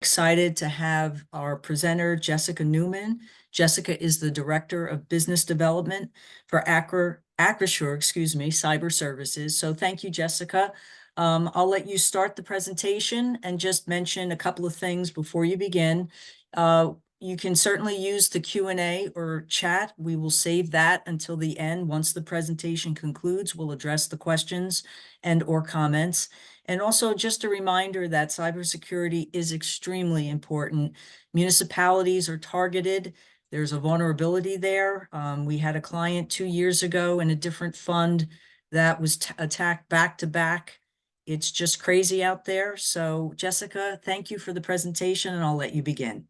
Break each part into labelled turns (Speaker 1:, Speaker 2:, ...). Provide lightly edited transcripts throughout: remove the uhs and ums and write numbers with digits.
Speaker 1: Excited to have our presenter, Jessica Newman. Jessica is the Director of Business Development for Acrisure, Cyber Services. So thank you, Jessica. I'll let you start the presentation and just mention a couple of things before you begin. You can certainly use the Q&A or chat. We will save that until the end. Once the presentation concludes, we'll address the questions and or comments. And also just a reminder that cybersecurity is extremely important. Municipalities are targeted. There's a vulnerability there. We had a client 2 years ago in a different fund that was attacked back to back. It's just crazy out there. So Jessica, thank you for the presentation and I'll let you begin.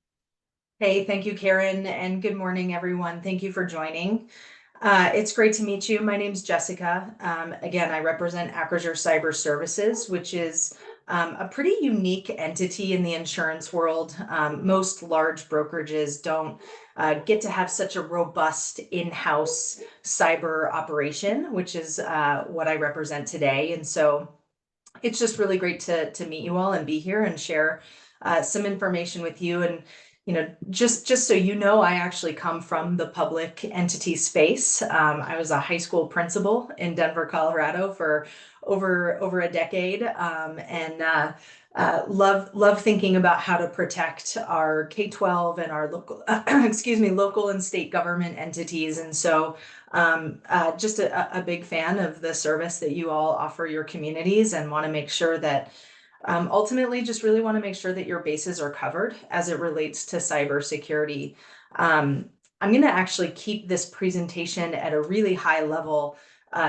Speaker 2: Hey, thank you, Karen, and good morning, everyone. Thank you for joining. It's great to meet you. My name is Jessica. Again, I represent Acrisure Cyber Services, which is a pretty unique entity in the insurance world. Most large brokerages don't get to have such a robust in-house cyber operation, which is what I represent today. And so it's just really great to meet you all and be here and share some information with you. And just so you know, I actually come from the public entity space. I was a high school principal in Denver, Colorado for over a decade, and love thinking about how to protect our K-12 and our local, local and state government entities. And so just a big fan of the service that you all offer your communities, and want to make sure that ultimately just really want to make sure that your bases are covered as it relates to cybersecurity. I'm going to actually keep this presentation at a really high level,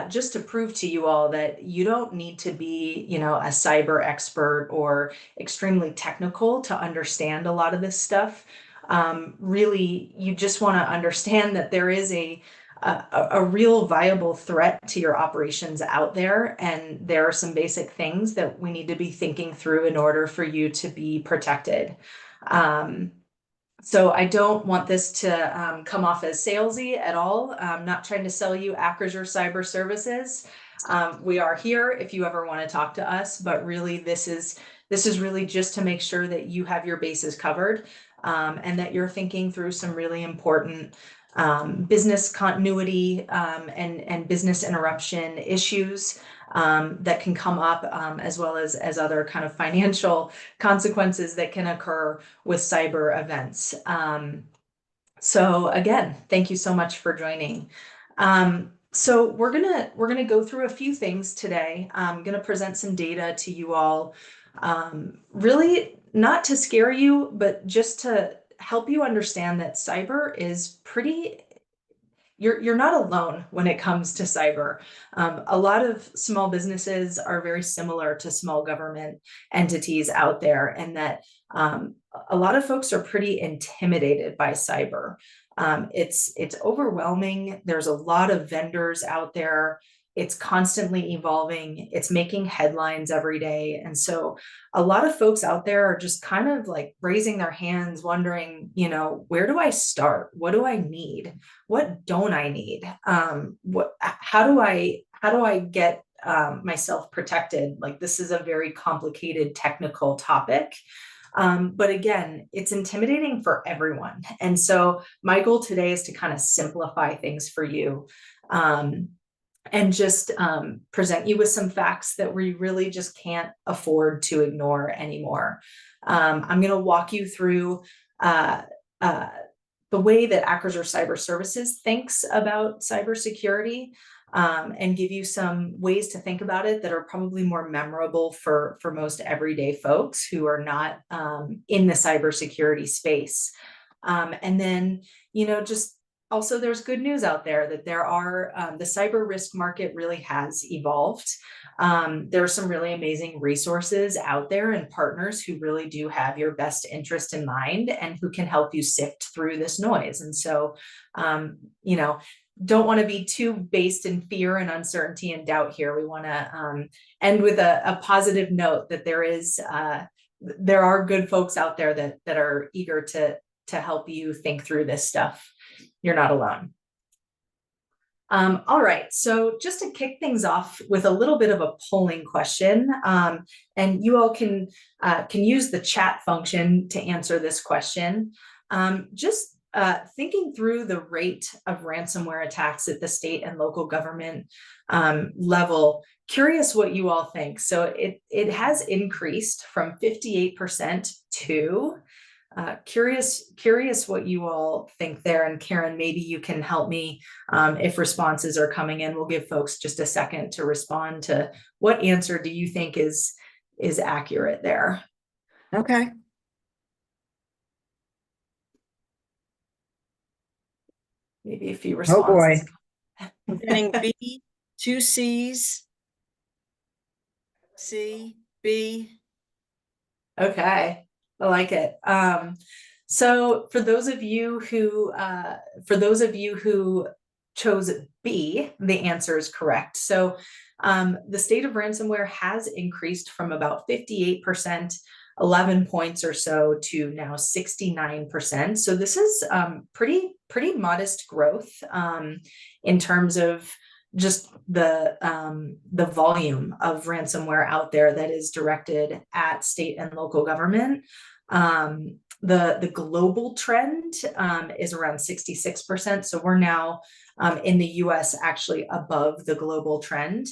Speaker 2: just to prove to you all that you don't need to be, a cyber expert or extremely technical to understand a lot of this stuff. Really, you just want to understand that there is a real viable threat to your operations out there. And there are some basic things that we need to be thinking through in order for you to be protected. So I don't want this to come off as salesy at all. I'm not trying to sell you Acrisure Cyber Services. We are here if you ever want to talk to us, but really this is really just to make sure that you have your bases covered, and that you're thinking through some really important business continuity and business interruption issues that can come up, as well as other kind of financial consequences that can occur with cyber events. So again, thank you so much for joining. So we're gonna go through a few things today. I'm gonna present some data to you all, really not to scare you, but just to help you understand that cyber is you're not alone when it comes to cyber. A lot of small businesses are very similar to small government entities out there, and that a lot of folks are pretty intimidated by cyber. It's overwhelming. There's a lot of vendors out there. It's constantly evolving. It's making headlines every day. And so a lot of folks out there are just kind of like raising their hands, wondering, where do I start? What do I need? What don't I need? How do I get myself protected? Like, this is a very complicated technical topic. But again, it's intimidating for everyone. And so my goal today is to kind of simplify things for you. And just present you with some facts that we really just can't afford to ignore anymore. I'm going to walk you through the way that Acrisure Cyber Services thinks about cybersecurity, and give you some ways to think about it that are probably more memorable for most everyday folks who are not in the cybersecurity space. And then, just also, there's good news out there that there are the cyber risk market really has evolved. There are some really amazing resources out there and partners who really do have your best interest in mind and who can help you sift through this noise. And so, don't want to be too based in fear and uncertainty and doubt here. We want to end with a positive note that there are good folks out there that are eager to help you think through this stuff. You're not alone. All right, so just to kick things off with a little bit of a polling question, and you all can use the chat function to answer this question. Just thinking through the rate of ransomware attacks at the state and local government level, curious what you all think. So it has increased from 58% to curious what you all think there. And Karen, maybe you can help me if responses are coming in. We'll give folks just a second to respond to what answer do you think is accurate there.
Speaker 1: Okay.
Speaker 2: Maybe a few
Speaker 1: Oh, boy.
Speaker 2: responses.
Speaker 1: I'm getting B, 2 C's, C, B.
Speaker 2: Okay, I like it. So for those of you who chose B, the answer is correct. So the state of ransomware has increased from about 58%, 11 points or so, to now 69%. So this is pretty modest growth in terms of just the volume of ransomware out there that is directed at state and local government. The global trend is around 66%. So we're now in the US actually above the global trend.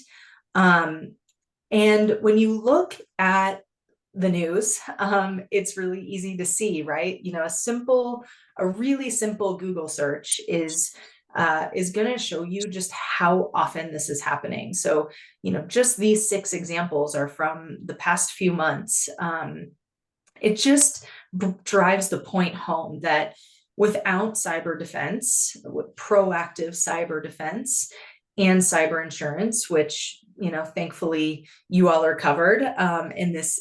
Speaker 2: And when you look at the news, it's really easy to see, right? You know, a really simple Google search is going to show you just how often this is happening. So, you know, just these 6 examples are from the past few months. It just drives the point home that without cyber defense, with proactive cyber defense and cyber insurance, which, you know, thankfully you all are covered in this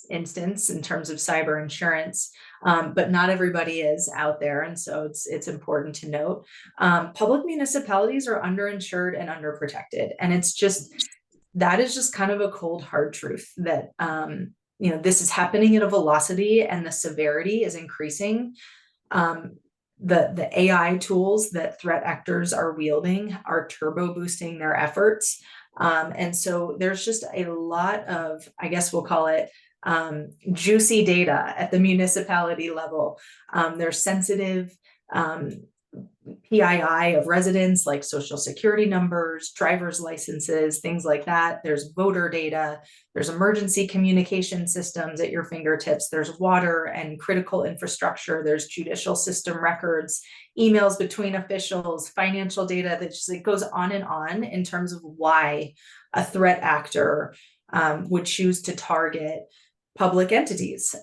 Speaker 2: instance in terms of cyber insurance, but not everybody is out there, and so it's important to note. Public municipalities are underinsured and underprotected, and that is just kind of a cold hard truth that you know, this is happening at a velocity and the severity is increasing. The AI tools that threat actors are wielding are turbo boosting their efforts. And so there's just a lot of, I guess we'll call it juicy data at the municipality level. There's sensitive PII of residents, like social security numbers, driver's licenses, things like that. There's voter data, there's emergency communication systems at your fingertips, there's water and critical infrastructure, there's judicial system records, emails between officials, financial data, that just, it goes on and on in terms of why a threat actor would choose to target public entities.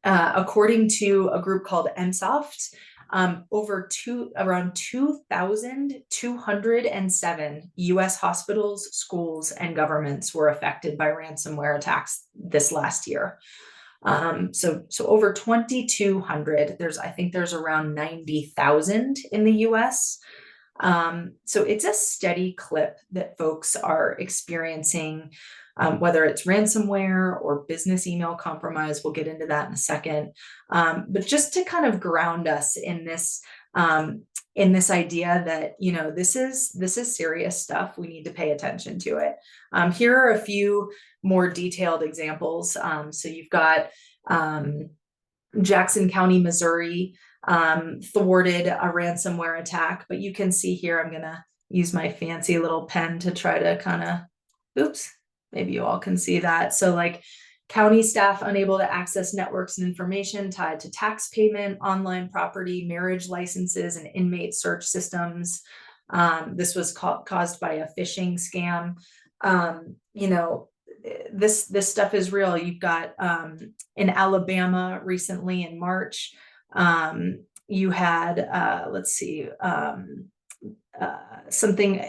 Speaker 2: According to a group called Ensoft, around 2,207 US hospitals, schools, and governments were affected by ransomware attacks this last year. So over 2,200. I think there's around 90,000 in the US. So it's a steady clip that folks are experiencing, whether it's ransomware or business email compromise. We'll get into that in a second. But just to kind of ground us in this idea that, you know, this is serious stuff. We need to pay attention to it. Here are a few more detailed examples. So you've got Jackson County, Missouri, thwarted a ransomware attack, but you can see here, I'm gonna use my fancy little pen to try to kind of, oops, maybe you all can see that. So like, county staff unable to access networks and information tied to tax payment, online property, marriage licenses, and inmate search systems. This was caused by a phishing scam. You know, this stuff is real. You've got in Alabama recently in March, you had let's see, something,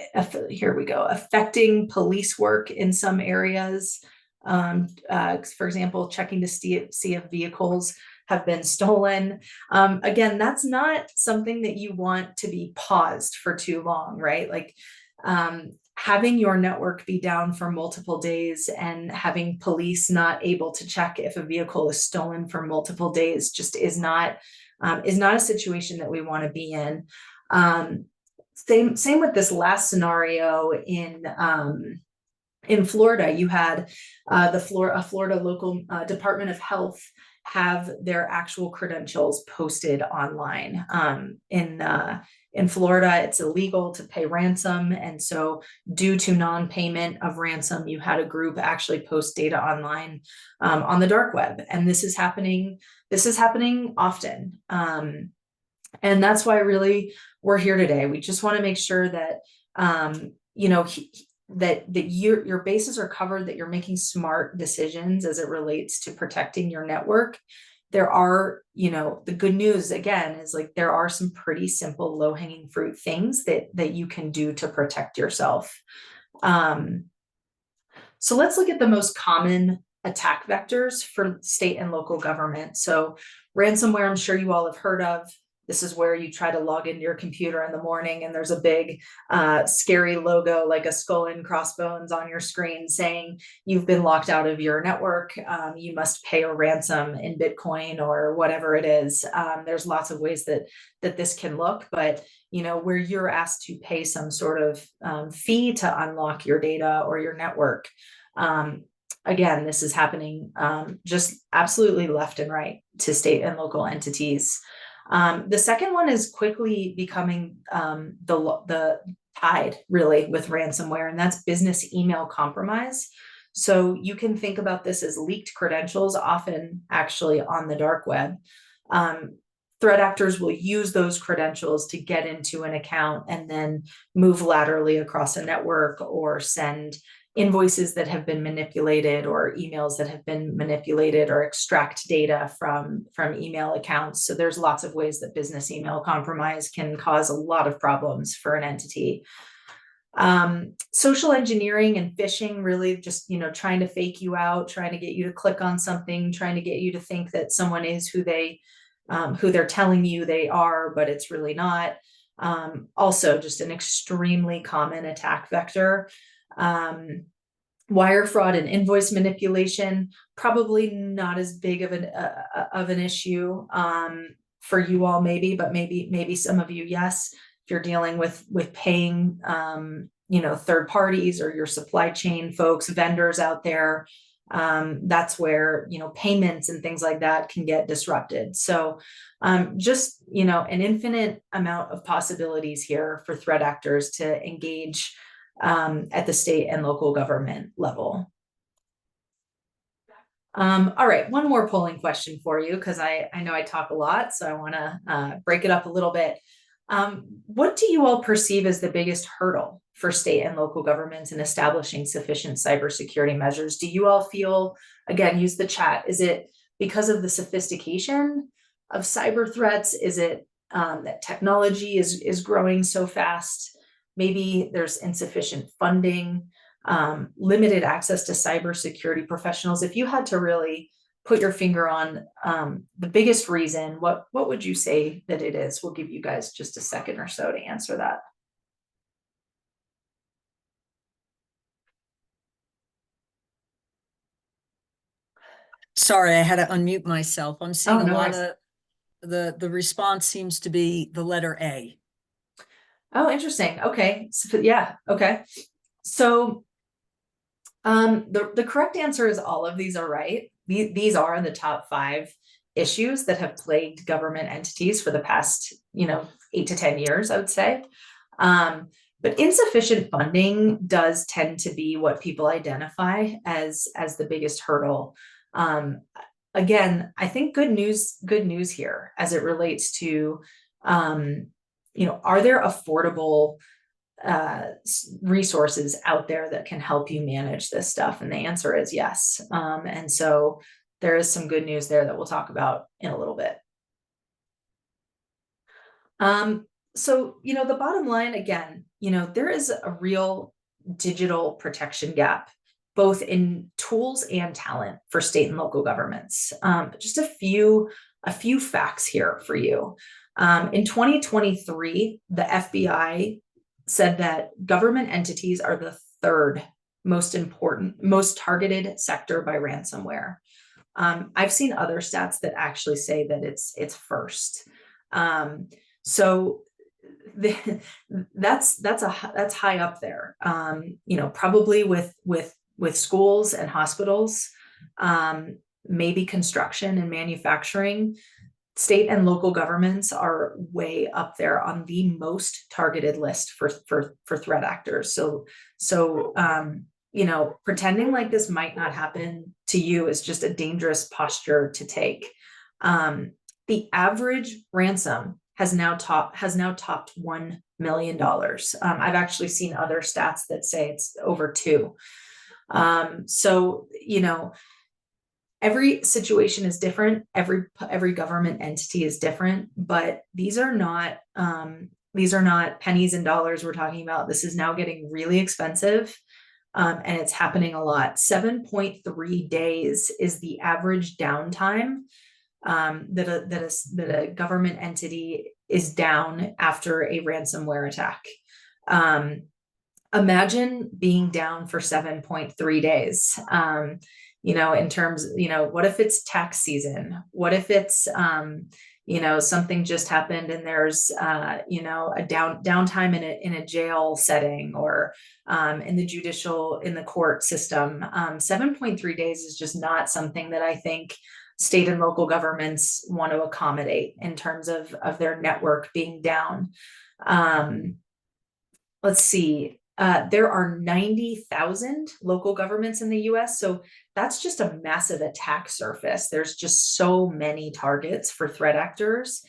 Speaker 2: here we go, affecting police work in some areas. For example, checking to see if vehicles have been stolen. Again, that's not something that you want to be paused for too long, right? Like having your network be down for multiple days and having police not able to check if a vehicle is stolen for multiple days just is not a situation that we want to be in. Same with this last scenario in Florida. You had a Florida local Department of Health have their actual credentials posted online. In Florida, it's illegal to pay ransom, and so due to non-payment of ransom, you had a group actually post data online on the dark web, and this is happening. This is happening often, and that's why really we're here today. We just want to make sure that you know that your bases are covered, that you're making smart decisions as it relates to protecting your network. There are, the good news again is like there are some pretty simple low-hanging fruit things that you can do to protect yourself. So let's look at the most common attack vectors for state and local government. So ransomware, I'm sure you all have heard of. This is where you try to log into your computer in the morning and there's a big scary logo like a skull and crossbones on your screen saying you've been locked out of your network. You must pay a ransom in Bitcoin or whatever it is. There's lots of ways that this can look, but where you're asked to pay some sort of fee to unlock your data or your network. Again, this is happening just absolutely left and right to state and local entities. The second one is quickly becoming the tide really with ransomware, and that's business email compromise. So you can think about this as leaked credentials, often actually on the dark web. Threat actors will use those credentials to get into an account and then move laterally across a network or send invoices that have been manipulated or emails that have been manipulated or extract data from email accounts. So there's lots of ways that business email compromise can cause a lot of problems for an entity. Social engineering and phishing, really just, trying to fake you out, trying to get you to click on something, trying to get you to think that someone is who they're telling you they are, but it's really not. Also just an extremely common attack vector. Wire fraud and invoice manipulation, probably not as big of an issue for you all, maybe, but maybe some of you, yes. If you're dealing with paying, third parties or your supply chain folks, vendors out there, that's where payments and things like that can get disrupted. So just an infinite amount of possibilities here for threat actors to engage at the state and local government level. All right, one more polling question for you, because I know I talk a lot, so I want to break it up a little bit. What do you all perceive as the biggest hurdle for state and local governments in establishing sufficient cybersecurity measures? Do you all feel, again, use the chat, is it because of the sophistication of cyber threats? Is it that technology is growing so fast? Maybe there's insufficient funding, limited access to cybersecurity professionals. If you had to really put your finger on the biggest reason, what would you say that it is? We'll give you guys just a second or so to answer that.
Speaker 1: Sorry, I had to unmute myself. I'm seeing
Speaker 2: no
Speaker 1: a lot
Speaker 2: worries.
Speaker 1: of the response seems to be the letter A.
Speaker 2: Oh, interesting. Okay. So, yeah. Okay. So the correct answer is all of these are right. These are in the top 5 issues that have plagued government entities for the past, 8 to 10 years, I would say. But insufficient funding does tend to be what people identify as the biggest hurdle. Again, I think good news here as it relates to, are there affordable resources out there that can help you manage this stuff? And the answer is yes. And so there is some good news there that we'll talk about in a little bit. So, the bottom line, again, there is a real digital protection gap, both in tools and talent for state and local governments. Just a few facts here for you. In 2023, the FBI said that government entities are the 3rd most targeted sector by ransomware. I've seen other stats that actually say that it's first. So that's high up there. Probably with schools and hospitals, maybe construction and manufacturing. State and local governments are way up there on the most targeted list for threat actors. So pretending like this might not happen to you is just a dangerous posture to take. The average ransom has now topped $1 million. I've actually seen other stats that say it's over 2. So every situation is different. Every government entity is different, but these are not pennies and dollars we're talking about. This is now getting really expensive. And it's happening a lot. 7.3 days is the average downtime that a government entity is down after a ransomware attack. Imagine being down for 7.3 days. In terms, what if it's tax season? What if it's, something just happened and there's, a downtime in a jail setting or in the court system. 7.3 days is just not something that I think state and local governments want to accommodate in terms of their network being down. Let's see. There are 90,000 local governments in the US. So that's just a massive attack surface. There's just so many targets for threat actors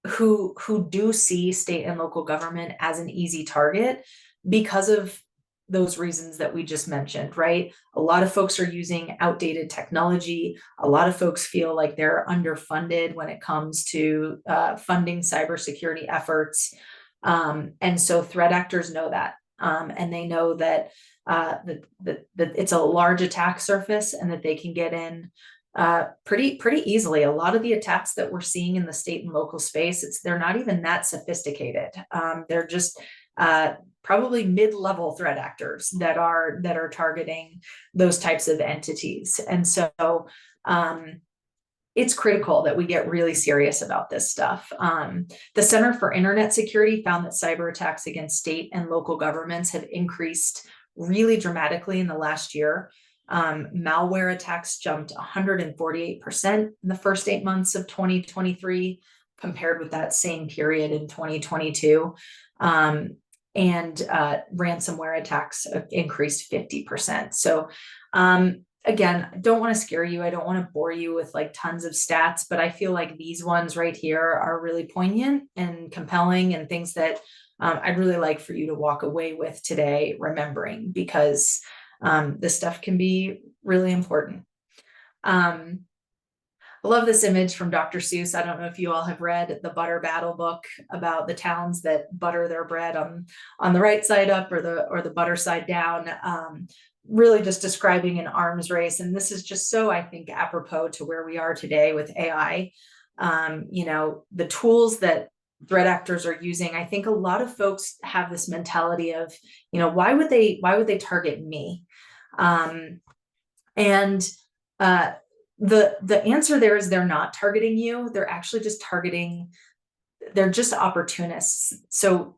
Speaker 2: who do see state and local government as an easy target because of those reasons that we just mentioned, right? A lot of folks are using outdated technology. A lot of folks feel like they're underfunded when it comes to funding cybersecurity efforts. And so threat actors know that. And they know that that it's a large attack surface and that they can get in pretty easily. A lot of the attacks that we're seeing in the state and local space, they're not even that sophisticated. They're just probably mid-level threat actors that are targeting those types of entities. And so it's critical that we get really serious about this stuff. The Center for Internet Security found that cyber attacks against state and local governments have increased really dramatically in the last year. Malware attacks jumped 148% in the first 8 months of 2023 compared with that same period in 2022. And ransomware attacks increased 50%. So again, I don't want to scare you. I don't want to bore you with like tons of stats, but I feel like these ones right here are really poignant and compelling and things that I'd really like for you to walk away with today, remembering, because this stuff can be really important. I love this image from Dr. Seuss. I don't know if you all have read the Butter Battle book about the towns that butter their bread on the right side up or the butter side down. Really just describing an arms race. And this is just so, I think, apropos to where we are today with AI. The tools that threat actors are using, I think a lot of folks have this mentality of, why would they target me? The answer there is they're not targeting you. They're actually just they're just opportunists. So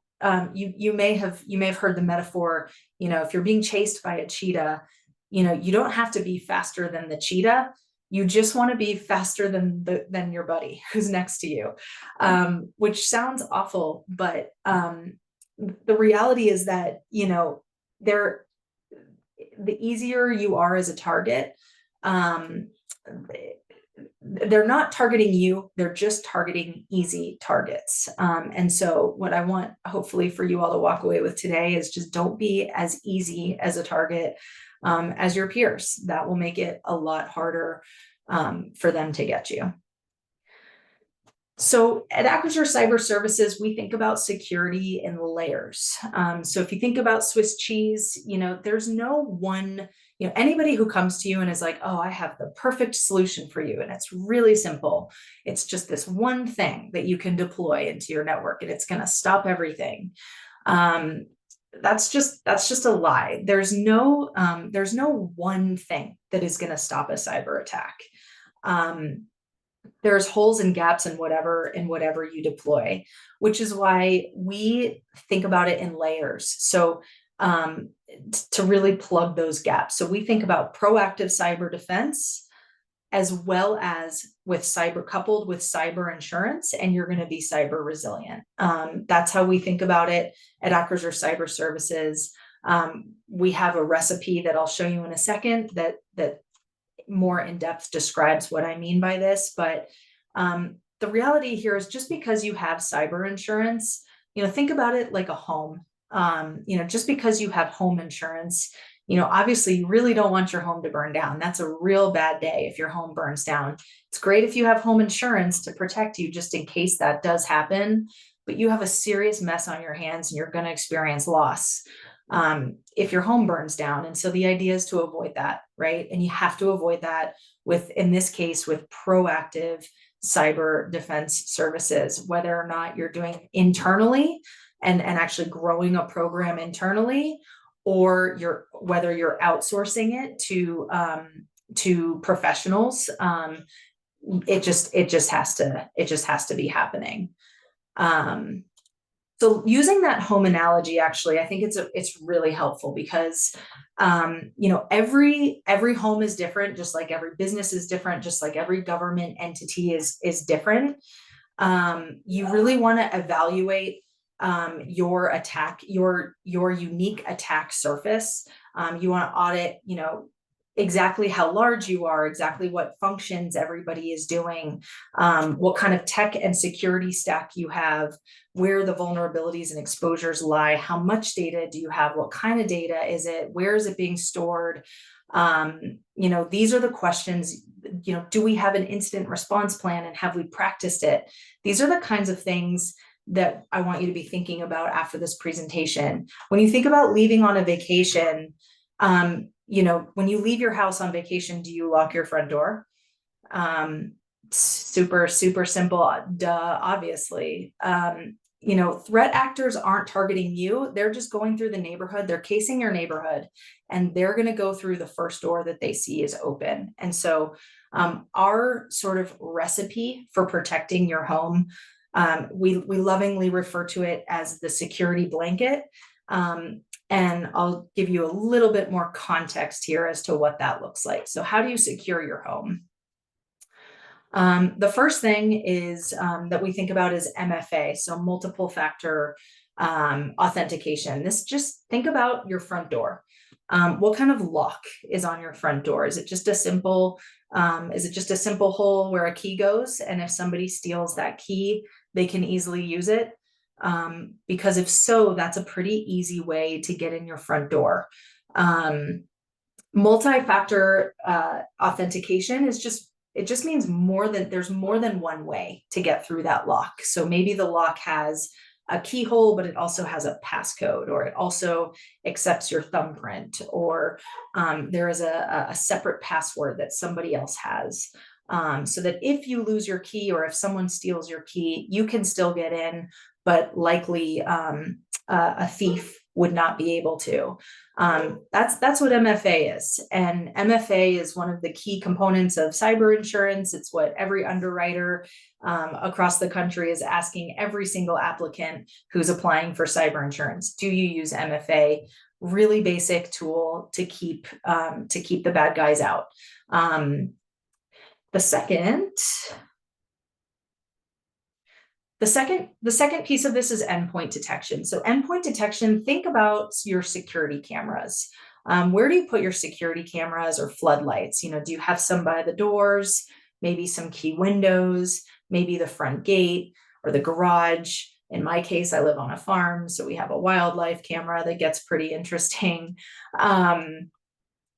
Speaker 2: you may have heard the metaphor, if you're being chased by a cheetah, you don't have to be faster than the cheetah. You just want to be faster than your buddy who's next to you, which sounds awful, but the reality is that, the easier you are as a target, they're not targeting you, they're just targeting easy targets. And so what I want hopefully for you all to walk away with today is just don't be as easy as a target as your peers. That will make it a lot harder for them to get you. So at Acrisure Cyber Services, we think about security in layers. So if you think about Swiss cheese, there's no one, anybody who comes to you and is like, oh, I have the perfect solution for you. And it's really simple. It's just this one thing that you can deploy into your network and it's going to stop everything. That's just a lie. There's no one thing that is going to stop a cyber attack. there's holes and gaps in whatever you deploy, which is why we think about it in layers. So to really plug those gaps. So we think about proactive cyber defense as well as with cyber, coupled with cyber insurance, and you're going to be cyber resilient. That's how we think about it at Acrisure Cyber Services. We have a recipe that I'll show you in a second that more in depth describes what I mean by this. But the reality here is, just because you have cyber insurance, think about it like a home. Just because you have home insurance, obviously you really don't want your home to burn down. That's a real bad day if your home burns down. It's great if you have home insurance to protect you just in case that does happen, but you have a serious mess on your hands and you're going to experience loss if your home burns down. And so the idea is to avoid that, right? And you have to avoid that in this case, with proactive cyber defense services, whether or not you're doing internally and actually growing a program internally, or whether you're outsourcing it to professionals. It just has to be happening. So using that home analogy, actually, I think it's really helpful because, every home is different, just like every business is different, just like every government entity is different. You really want to evaluate your attack, your unique attack surface. You want to audit, exactly how large you are, exactly what functions everybody is doing, what kind of tech and security stack you have, where the vulnerabilities and exposures lie, how much data do you have, what kind of data is it, where is it being stored? These are the questions. Do we have an incident response plan, and have we practiced it? These are the kinds of things that I want you to be thinking about after this presentation. When you think about leaving on a vacation, when you leave your house on vacation, do you lock your front door? Super simple, duh, obviously. Threat actors aren't targeting you. They're just going through the neighborhood. They're casing your neighborhood, and they're going to go through the first door that they see is open. And so our sort of recipe for protecting your home, we lovingly refer to it as the security blanket. And I'll give you a little bit more context here as to what that looks like. So how do you secure your home? The first thing is that we think about is MFA, so multiple factor authentication. Just think about your front door. What kind of lock is on your front door? Is it just a simple hole where a key goes? And if somebody steals that key, they can easily use it? Because if so, that's a pretty easy way to get in your front door. Multi-factor authentication just means there's more than one way to get through that lock. So maybe the lock has a keyhole, but it also has a passcode, or it also accepts your thumbprint, or there is a separate password that somebody else has. So that if you lose your key, or if someone steals your key, you can still get in, but likely a thief would not be able to. That's what MFA is. And MFA is one of the key components of cyber insurance. It's what every underwriter across the country is asking every single applicant who's applying for cyber insurance. Do you use MFA? Really basic tool to keep the bad guys out. The second piece of this is endpoint detection. So endpoint detection, think about your security cameras. Where do you put your security cameras or floodlights? Do you have some by the doors, maybe some key windows, maybe the front gate or the garage? In my case, I live on a farm, so we have a wildlife camera that gets pretty interesting.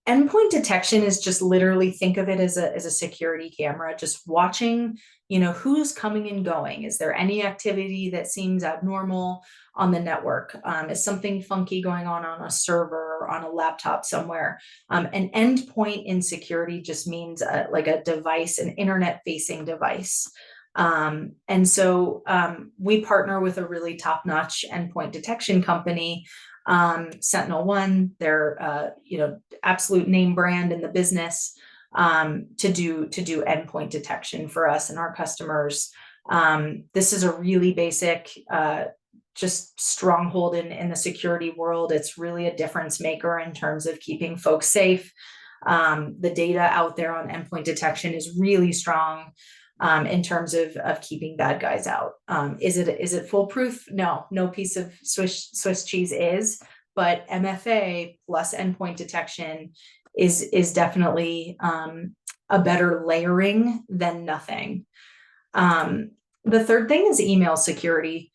Speaker 2: Endpoint detection is just literally, think of it as a security camera, just watching, who's coming and going. Is there any activity that seems abnormal on the network? Is something funky going on a server or on a laptop somewhere? An endpoint in security just means like a device, an internet-facing device. And so we partner with a really top-notch endpoint detection company, SentinelOne. They're absolute name brand in the business. to do endpoint detection for us and our customers. This is a really basic, just stronghold in the security world. It's really a difference maker in terms of keeping folks safe. The data out there on endpoint detection is really strong in terms of keeping bad guys out. Is it foolproof? No piece of Swiss cheese is, but MFA plus endpoint detection is definitely a better layering than nothing. The third thing is email security.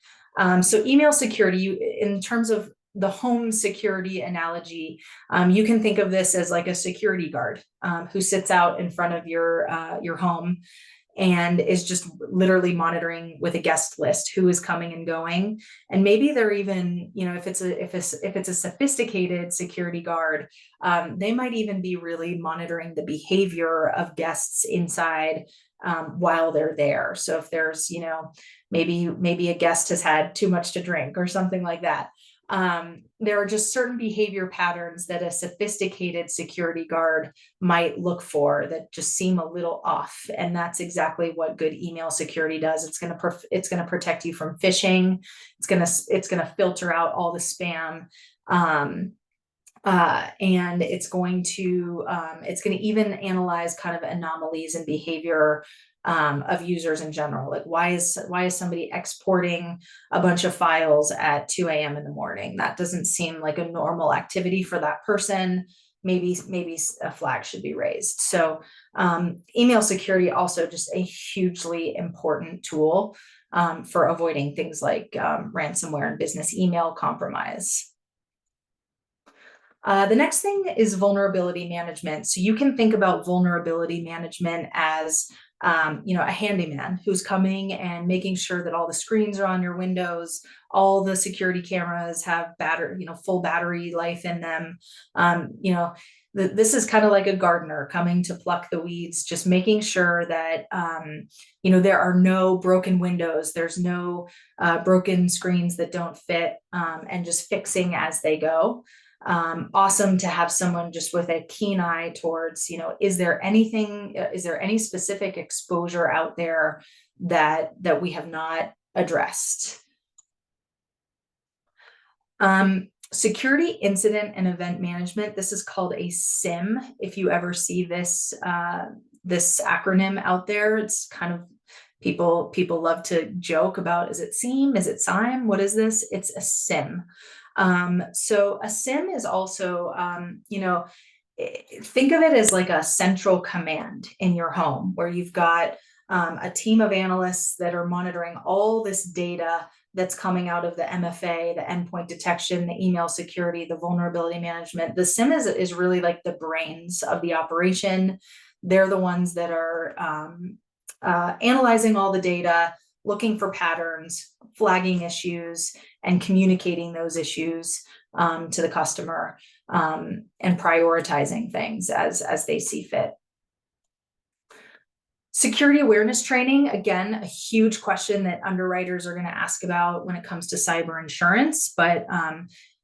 Speaker 2: So email security, in terms of the home security analogy, you can think of this as like a security guard who sits out in front of your home and is just literally monitoring with a guest list who is coming and going. And maybe they're even, if it's a sophisticated security guard, they might even be really monitoring the behavior of guests inside while they're there. So if there's, maybe a guest has had too much to drink or something like that. There are just certain behavior patterns that a sophisticated security guard might look for that just seem a little off. And that's exactly what good email security does. It's going to protect you from phishing. It's going to filter out all the spam. And it's going to even analyze kind of anomalies in behavior of users in general. Like why is somebody exporting a bunch of files at 2 a.m. in the morning? That doesn't seem like a normal activity for that person. Maybe a flag should be raised. So email security also just a hugely important tool for avoiding things like ransomware and business email compromise. The next thing is vulnerability management. So you can think about vulnerability management as a handyman who's coming and making sure that all the screens are on your windows, all the security cameras have full battery life in them. This is kind of like a gardener coming to pluck the weeds, just making sure that, there are no broken windows, there's no broken screens that don't fit, and just fixing as they go. Awesome to have someone just with a keen eye towards, is there any specific exposure out there that we have not addressed? Security incident and event management. This is called a SIM. If you ever see this acronym out there, it's kind of people love to joke about, is it SIEM? Is it SIME? What is this? It's a SIM. So a SIM is also, think of it as like a central command in your home where you've got a team of analysts that are monitoring all this data that's coming out of the MFA, the endpoint detection, the email security, the vulnerability management. The SIM is really like the brains of the operation. They're the ones that are analyzing all the data, looking for patterns, flagging issues, and communicating those issues to the customer, and prioritizing things as they see fit. Security awareness training, again, a huge question that underwriters are going to ask about when it comes to cyber insurance. But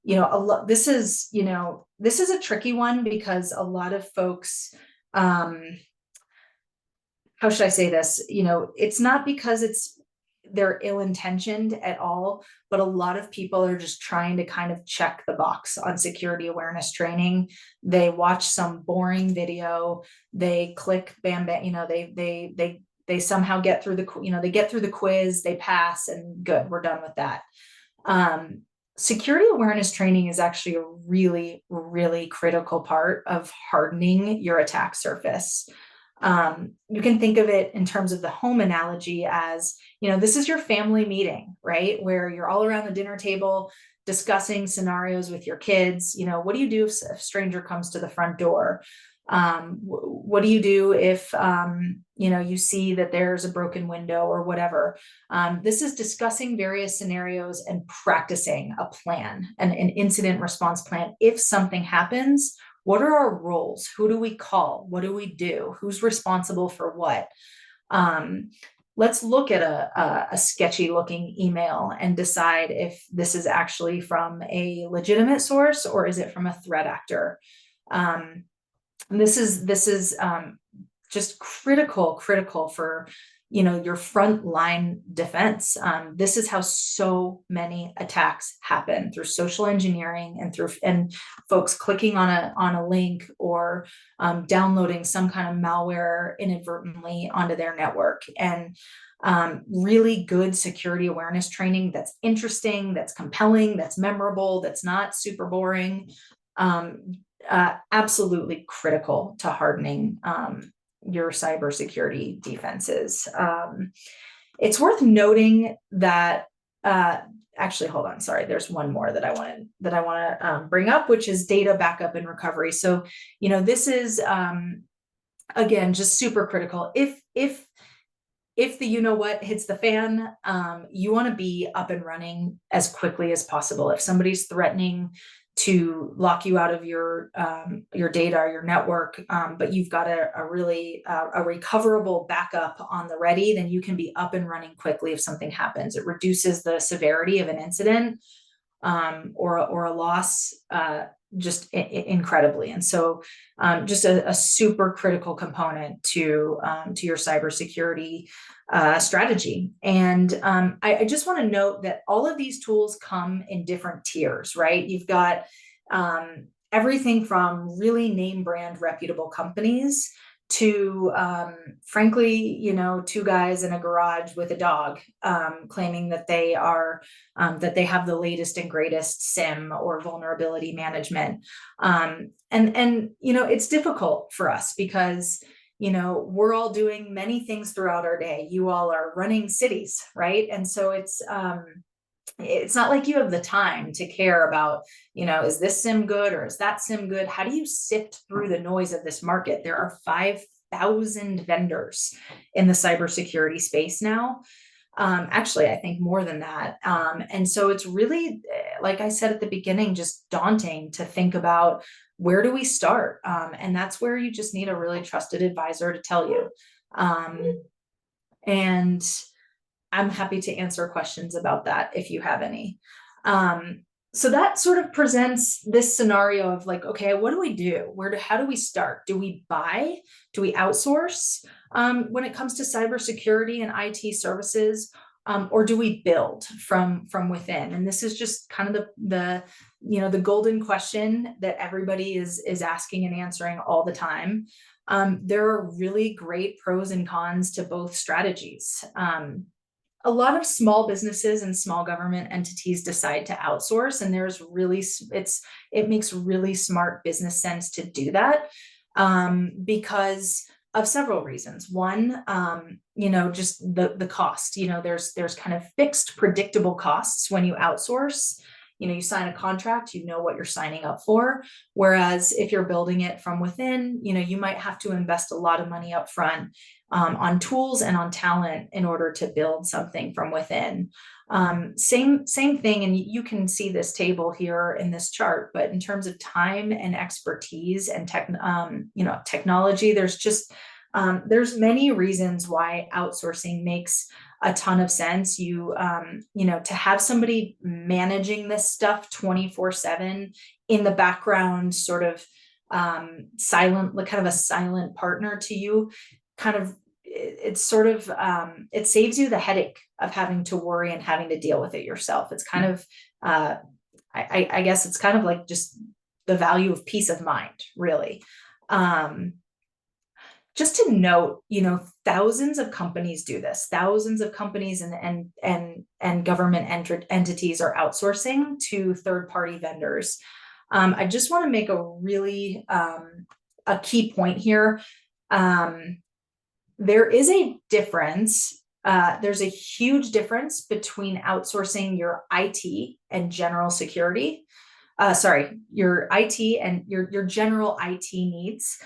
Speaker 2: this is a tricky one because a lot of folks, how should I say this? It's not because they're ill-intentioned at all, but a lot of people are just trying to kind of check the box on security awareness training. They watch some boring video, they click bam, they somehow get through the quiz, they pass, and good, we're done with that. Security awareness training is actually a really, really critical part of hardening your attack surface. You can think of it in terms of the home analogy as, this is your family meeting, right? Where you're all around the dinner table discussing scenarios with your kids. What do you do if a stranger comes to the front door? What do you do if, you see that there's a broken window or whatever? This is discussing various scenarios and practicing a plan, an incident response plan. If something happens, what are our roles? Who do we call? What do we do? Who's responsible for what? Let's look at a sketchy looking email and decide if this is actually from a legitimate source or is it from a threat actor. This is just critical for, you know, your frontline defense. This is how so many attacks happen, through social engineering and folks clicking on a link, or downloading some kind of malware inadvertently onto their network. And really good security awareness training that's interesting, that's compelling, that's memorable, that's not super boring. Absolutely critical to hardening your cybersecurity defenses. It's worth noting that actually, hold on, sorry, there's one more that I want to bring up, which is data backup and recovery. So, you know, this is again just super critical. If the what hits the fan, you want to be up and running as quickly as possible. If somebody's threatening to lock you out of your data or your network, but you've got a really recoverable backup on the ready, then you can be up and running quickly if something happens. It reduces the severity of an incident or a loss just incredibly. And so just a super critical component to your cybersecurity strategy. And I just want to note that all of these tools come in different tiers, right? You've got everything from really name brand reputable companies to frankly, you know, two guys in a garage with a dog claiming that they are that they have the latest and greatest SIM or vulnerability management. And you know, it's difficult for us because, you know, we're all doing many things throughout our day. You all are running cities, right? And so it's not like you have the time to care about, you know, is this SIM good or is that SIM good? How do you sift through the noise of this market? There are 5,000 vendors in the cybersecurity space now. Actually, I think more than that. And so it's really, like I said at the beginning, just daunting to think about where do we start? And that's where you just need a really trusted advisor to tell you. And I'm happy to answer questions about that if you have any. So that sort of presents this scenario of like, okay, what do we do? How do we start? Do we buy? Do we outsource when it comes to cybersecurity and IT services? Or do we build from within? And this is just kind of the you know, the golden question that everybody is asking and answering all the time. There are really great pros and cons to both strategies. A lot of small businesses and small government entities decide to outsource, and it makes really smart business sense to do that because of several reasons. One, you know, just the cost. You know, there's kind of fixed, predictable costs when you outsource. You know, you sign a contract, you know what you're signing up for. Whereas if you're building it from within, you know, you might have to invest a lot of money up front on tools and on talent in order to build something from within. Same thing, and you can see this table here in this chart, but in terms of time and expertise and technology, there's many reasons why outsourcing makes a ton of sense. You know, to have somebody managing this stuff 24/7 in the background, sort of silent, like kind of a silent partner to you, kind of, it's sort of it saves you the headache of having to worry and having to deal with it yourself. It's kind of I guess it's kind of like just the value of peace of mind, really. Just to note, you know, thousands of companies do this. Thousands of companies and government entities are outsourcing to third-party vendors. I just want to make a really a key point here. There is a difference. There's a huge difference between outsourcing your IT and general security. Your IT and your general IT needs.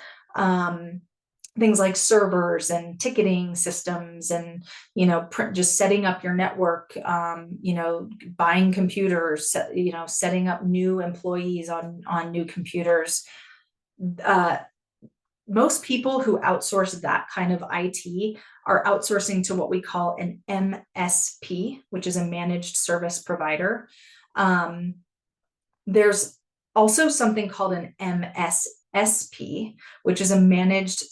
Speaker 2: Things like servers and ticketing systems and, you know, just setting up your network, you know, buying computers, you know, setting up new employees on new computers. Most people who outsource that kind of IT are outsourcing to what we call an MSP, which is a managed service provider. There's also something called an MSSP, which is a managed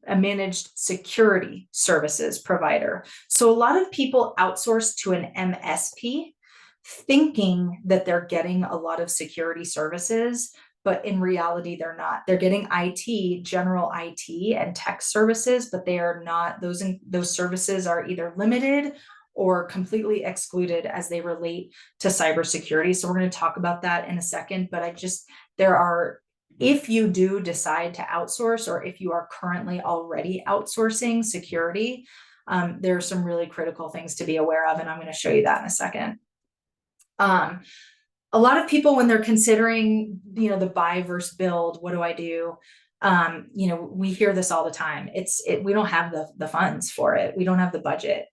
Speaker 2: a managed security services provider. So a lot of people outsource to an MSP thinking that they're getting a lot of security services, but in reality, they're not. They're getting IT, general IT and tech services, but they are not. Those services are either limited or completely excluded as they relate to cybersecurity. So we're going to talk about that in a second, but if you do decide to outsource, or if you are currently already outsourcing security, there are some really critical things to be aware of, and I'm going to show you that in a second. A lot of people, when they're considering, the buy versus build, what do I do? We hear this all the time. We don't have the funds for it. We don't have the budget.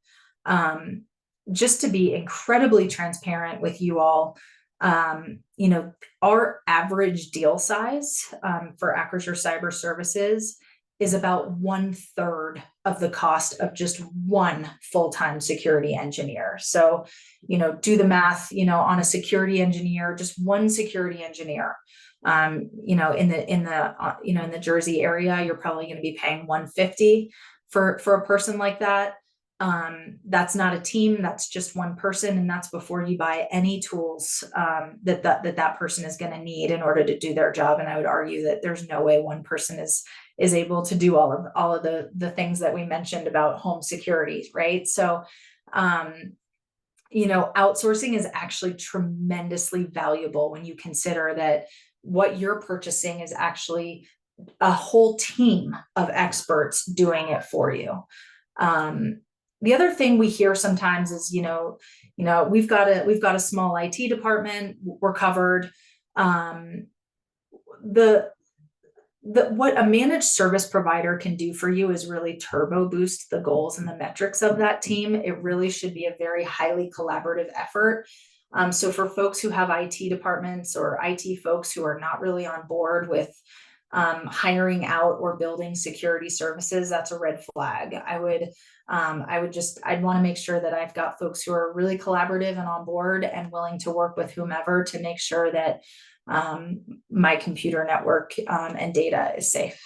Speaker 2: Just to be incredibly transparent with you all, our average deal size for Acrisure Cyber Services is about 1/3 of the cost of just one full-time security engineer. So, do the math, on a security engineer, just one security engineer, in the Jersey area, you're probably going to be paying $150 for a person like that. That's not a team, that's just one person. And that's before you buy any tools that person is going to need in order to do their job. And I would argue that there's no way one person is able to do all of the things that we mentioned about home security, right? So, outsourcing is actually tremendously valuable when you consider that what you're purchasing is actually a whole team of experts doing it for you. The other thing we hear sometimes is, we've got a small IT department, we're covered. What a managed service provider can do for you is really turbo boost the goals and the metrics of that team. It really should be a very highly collaborative effort. So for folks who have IT departments or IT folks who are not really on board with hiring out or building security services, that's a red flag. I'd want to make sure that I've got folks who are really collaborative and on board and willing to work with whomever to make sure that my computer network and data is safe.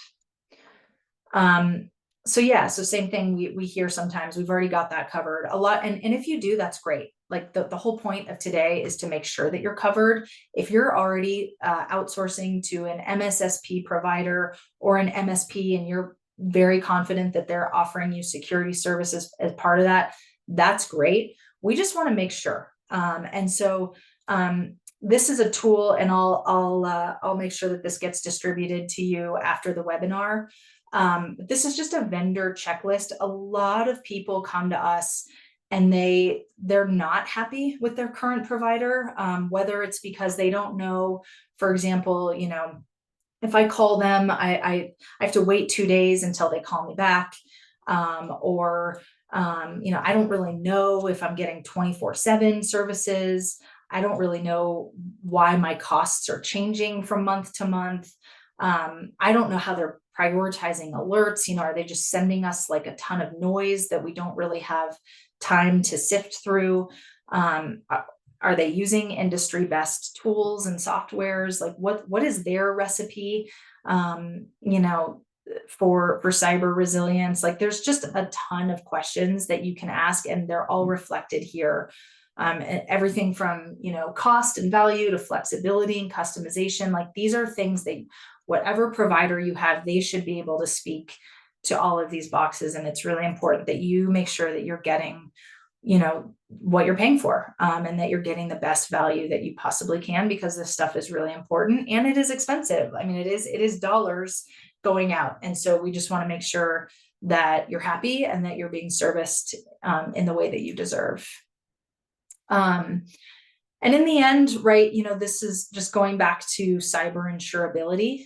Speaker 2: So same thing we hear sometimes. We've already got that covered a lot. And if you do, that's great. Like the whole point of today is to make sure that you're covered. If you're already outsourcing to an MSSP provider or an MSP and you're very confident that they're offering you security services as part of that, that's great. We just want to make sure. This is a tool, and I'll make sure that this gets distributed to you after the webinar. This is just a vendor checklist. A lot of people come to us and they're not happy with their current provider, whether it's because they don't know, for example, if I call them, I have to wait 2 days until they call me back, or I don't really know if I'm getting 24/7 services. I don't really know why my costs are changing from month to month. I don't know how they're prioritizing alerts. Are they just sending us like a ton of noise that we don't really have time to sift through? Are they using industry best tools and softwares? Like what is their recipe, for cyber resilience? Like there's just a ton of questions that you can ask, and they're all reflected here. Everything from, cost and value to flexibility and customization. Like these are things that whatever provider you have, they should be able to speak to all of these boxes. And it's really important that you make sure that you're getting, what you're paying for, and that you're getting the best value that you possibly can, because this stuff is really important and it is expensive. I mean, it is dollars going out. And so we just want to make sure that you're happy and that you're being serviced in the way that you deserve. And in the end, right, this is just going back to cyber insurability.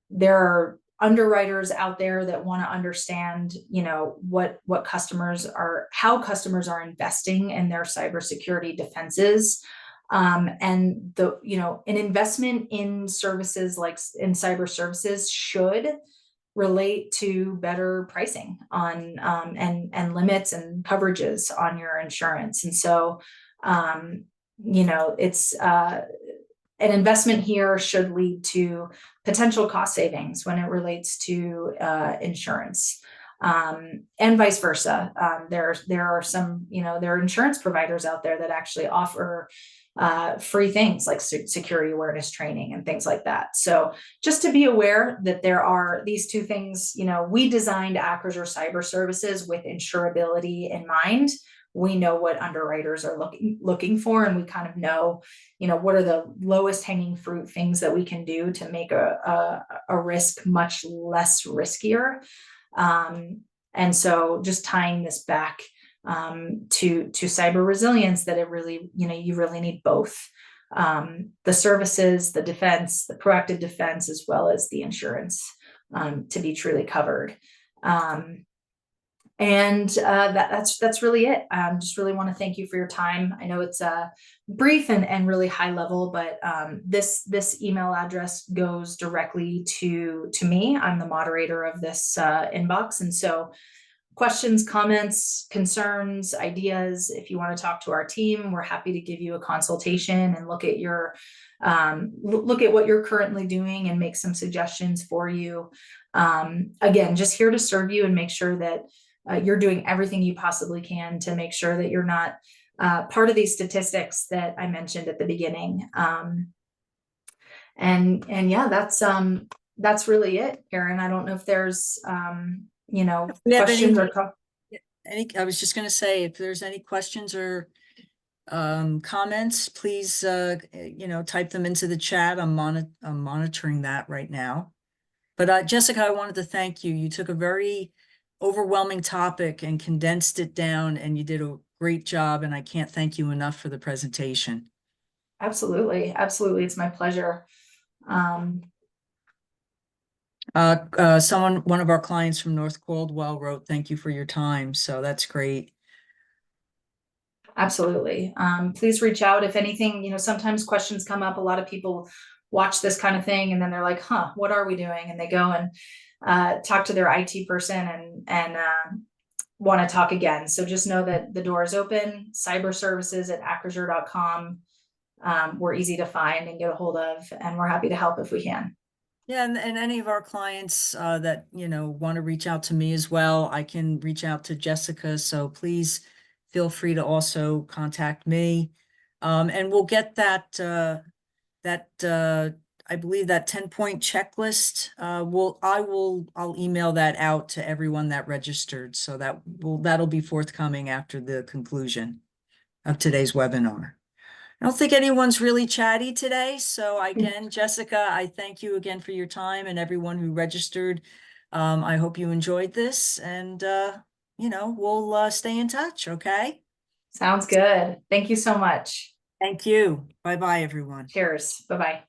Speaker 2: There are underwriters out there that want to understand, how customers are investing in their cybersecurity defenses. And an investment in services like in cyber services should relate to better pricing on and limits and coverages on your insurance. And so it's an investment here should lead to potential cost savings when it relates to insurance. And vice versa. There are some, there are insurance providers out there that actually offer free things like security awareness training and things like that. So just to be aware that there are these two things, we designed Acrisure Cyber Services with insurability in mind. We know what underwriters are looking for, and we kind of know, what are the lowest hanging fruit things that we can do to make a risk much less riskier. And so just tying this back to cyber resilience, that it really, you really need both the services, the defense, the proactive defense, as well as the insurance to be truly covered. That's really it. Just really want to thank you for your time. I know it's brief and really high level, but this email address goes directly to me. I'm the moderator of this inbox, and so questions, comments, concerns, ideas, if you want to talk to our team, we're happy to give you a consultation and look at what you're currently doing and make some suggestions for you. Again, just here to serve you and make sure that you're doing everything you possibly can to make sure that you're not part of these statistics that I mentioned at the beginning. And yeah, that's really it, Karen. I don't know if there's questions or
Speaker 1: I was just going to say, if there's any questions or comments, please type them into the chat. I'm monitoring that right now. But Jessica, I wanted to thank you. You took a very overwhelming topic and condensed it down, and you did a great job, and I can't thank you enough for the presentation.
Speaker 2: Absolutely. It's my pleasure.
Speaker 1: One of our clients from North Caldwell wrote, "Thank you for your time." So that's great.
Speaker 2: Absolutely. Please reach out if anything. Sometimes questions come up. A lot of people watch this kind of thing and then they're like, what are we doing? And they go and talk to their IT person and want to talk again. So just know that the door is open. cyberservices@acrisure.com. We're easy to find and get a hold of, and we're happy to help if we can.
Speaker 1: Yeah, and any of our clients that want to reach out to me as well, I can reach out to Jessica. So please feel free to also contact me, and we'll get that I believe that 10-point checklist. I'll email that out to everyone that registered, so that'll be forthcoming after the conclusion of today's webinar. I don't think anyone's really chatty today. So again, Jessica, I thank you again for your time, and everyone who registered. I hope you enjoyed this, and we'll stay in touch. Okay.
Speaker 2: Sounds good. Thank you so much.
Speaker 1: Thank you. Bye-bye, everyone.
Speaker 2: Cheers. Bye-bye.